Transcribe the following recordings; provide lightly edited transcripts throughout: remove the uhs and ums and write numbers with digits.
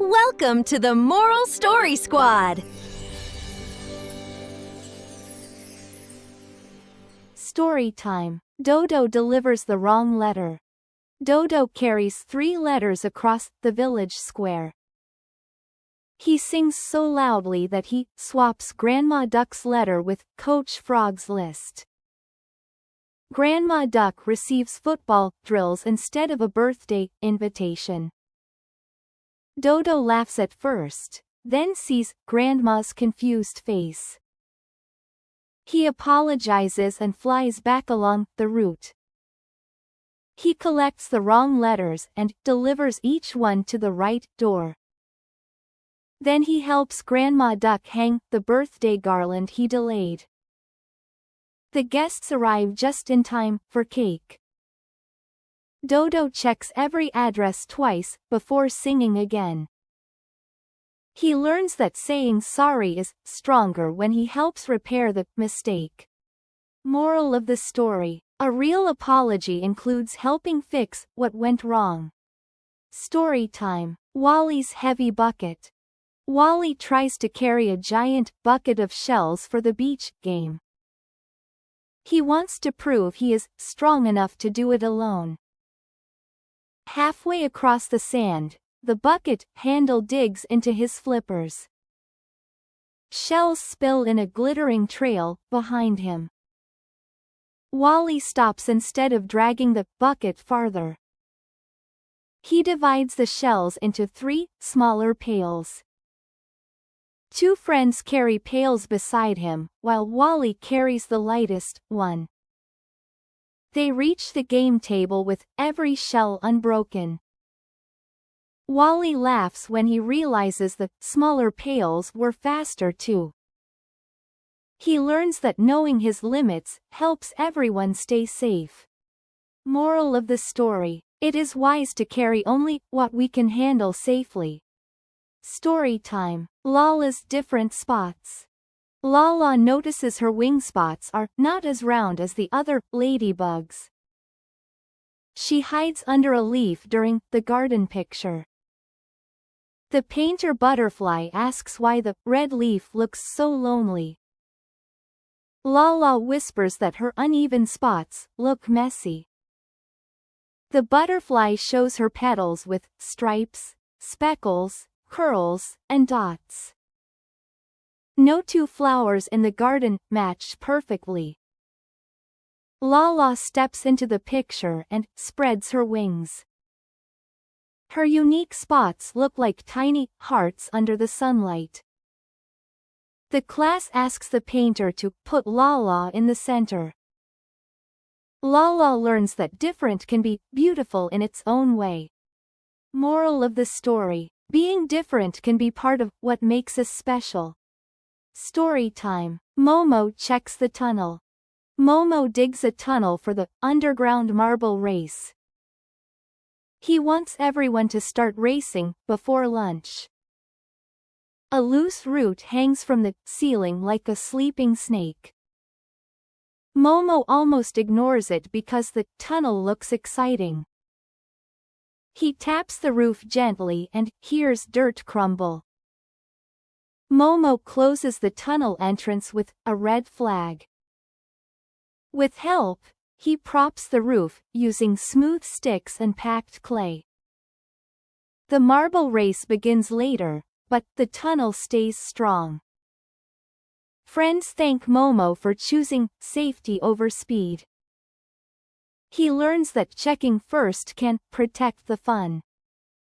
Welcome to the Moral Story Squad! Story time. Dodo delivers the wrong letter. Dodo carries 3 letters across the village square. He sings so loudly that he swaps Grandma Duck's letter with Coach Frog's list. Grandma Duck receives football drills instead of a birthday invitation. Dodo laughs at first, then sees Grandma's confused face. He apologizes and flies back along the route. He collects the wrong letters and delivers each one to the right door. Then he helps Grandma Duck hang the birthday garland he delayed. The guests arrive just in time for cake. Dodo checks every address twice before singing again. He learns that saying sorry is stronger when he helps repair the mistake. Moral of the story: a real apology includes helping fix what went wrong. Story time. Wally's heavy bucket. Wally tries to carry a giant bucket of shells for the beach game. He wants to prove he is strong enough to do it alone. Halfway across the sand, the bucket handle digs into his flippers. Shells spill in a glittering trail behind him. Wally stops instead of dragging the bucket farther. He divides the shells into 3 smaller pails. 2 friends carry pails beside him, while Wally carries the lightest one. They reach the game table with every shell unbroken. Wally laughs when he realizes the smaller pails were faster too. He learns that knowing his limits helps everyone stay safe. Moral of the story: it is wise to carry only what we can handle safely. Story time. Lala's different spots. Lala notices her wing spots are not as round as the other ladybugs. She hides under a leaf during the garden picture. The painter butterfly asks why the red leaf looks so lonely. Lala whispers that her uneven spots look messy. The butterfly shows her petals with stripes, speckles, curls, and dots. No 2 flowers in the garden match perfectly. Lala steps into the picture and spreads her wings. Her unique spots look like tiny hearts under the sunlight. The class asks the painter to put Lala in the center. Lala learns that different can be beautiful in its own way. Moral of the story: being different can be part of what makes us special. Story time. Momo checks the tunnel. Momo digs a tunnel for the underground marble race. He wants everyone to start racing before lunch. A loose root hangs from the ceiling like a sleeping snake. Momo almost ignores it because the tunnel looks exciting. He taps the roof gently and hears dirt crumble. Momo closes the tunnel entrance with a red flag. With help, he props the roof using smooth sticks and packed clay. The marble race begins later, but the tunnel stays strong. Friends thank Momo for choosing safety over speed. He learns that checking first can protect the fun.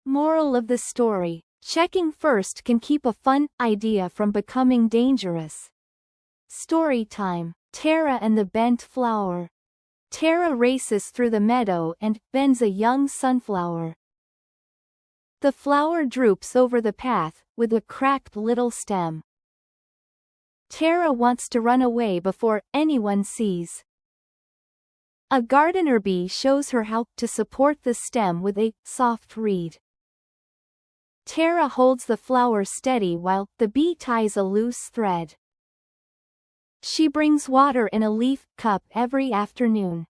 Moral of the story: checking first can keep a fun idea from becoming dangerous. Story time. Tara and the bent flower. Tara races through the meadow and bends a young sunflower. The flower droops over the path with a cracked little stem. Tara wants to run away before anyone sees. A gardener bee shows her how to support the stem with a soft reed. Tara holds the flower steady while the bee ties a loose thread. She brings water in a leaf cup every afternoon.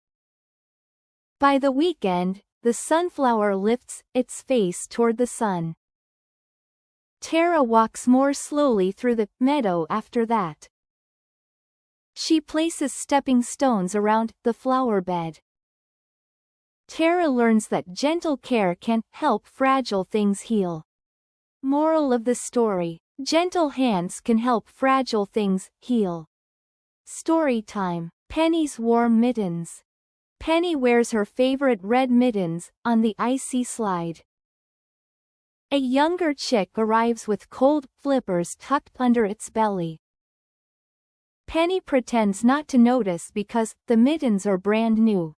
By the weekend, the sunflower lifts its face toward the sun. Tara walks more slowly through the meadow after that. She places stepping stones around the flower bed. Tara learns that gentle care can help fragile things heal. Moral of the story: gentle hands can help fragile things heal. Story time. Penny's warm mittens. Penny wears her favorite red mittens on the icy slide. A younger chick arrives with cold flippers tucked under its belly. Penny pretends not to notice because the mittens are brand new.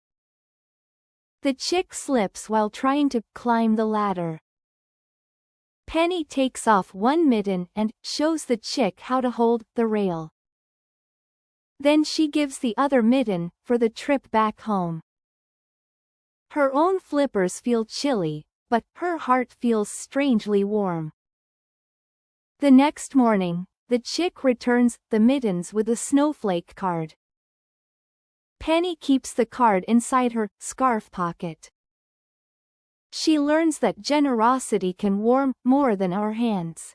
The chick slips while trying to climb the ladder. Penny takes off one mitten and shows the chick how to hold the rail. Then she gives the other mitten for the trip back home. Her own flippers feel chilly, but her heart feels strangely warm. The next morning, the chick returns the mittens with a snowflake card. Penny keeps the card inside her scarf pocket. She learns that generosity can warm more than our hands.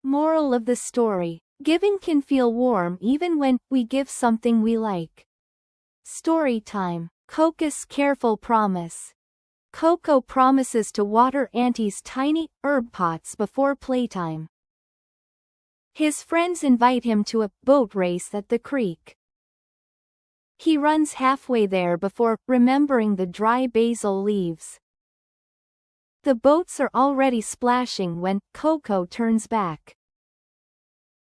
Moral of the story: giving can feel warm even when we give something we like. Story time. Coco's careful promise. Coco promises to water Auntie's tiny herb pots before playtime. His friends invite him to a boat race at the creek. He runs halfway there before remembering the dry basil leaves. The boats are already splashing when Coco turns back.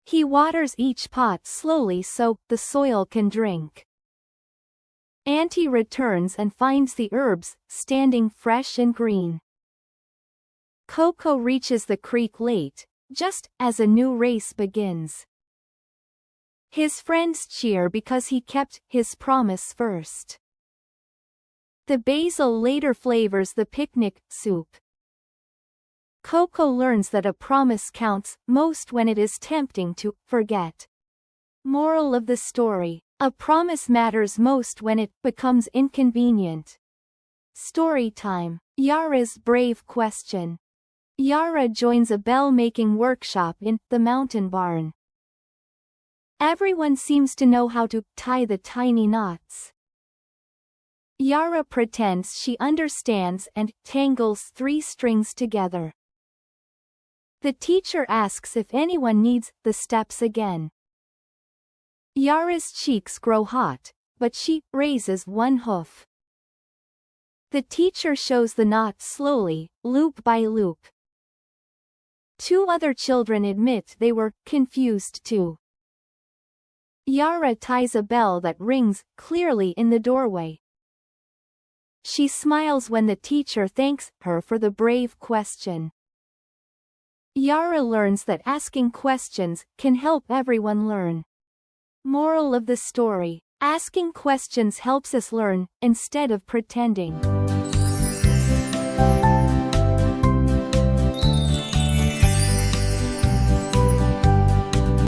He waters each pot slowly so the soil can drink. Auntie returns and finds the herbs standing fresh and green. Coco reaches the creek late, just as a new race begins. His friends cheer because he kept his promise first. The basil later flavors the picnic soup. Coco learns that a promise counts most when it is tempting to forget. Moral of the story: a promise matters most when it becomes inconvenient. Story time. Yara's brave question. Yara joins a bell-making workshop in the mountain barn. Everyone seems to know how to tie the tiny knots. Yara pretends she understands and tangles 3 strings together. The teacher asks if anyone needs the steps again. Yara's cheeks grow hot, but she raises one hoof. The teacher shows the knot slowly, loop by loop. 2 other children admit they were confused too. Yara ties a bell that rings clearly in the doorway. She smiles when the teacher thanks her for the brave question. Yara learns that asking questions can help everyone learn. Moral of the story: asking questions helps us learn instead of pretending.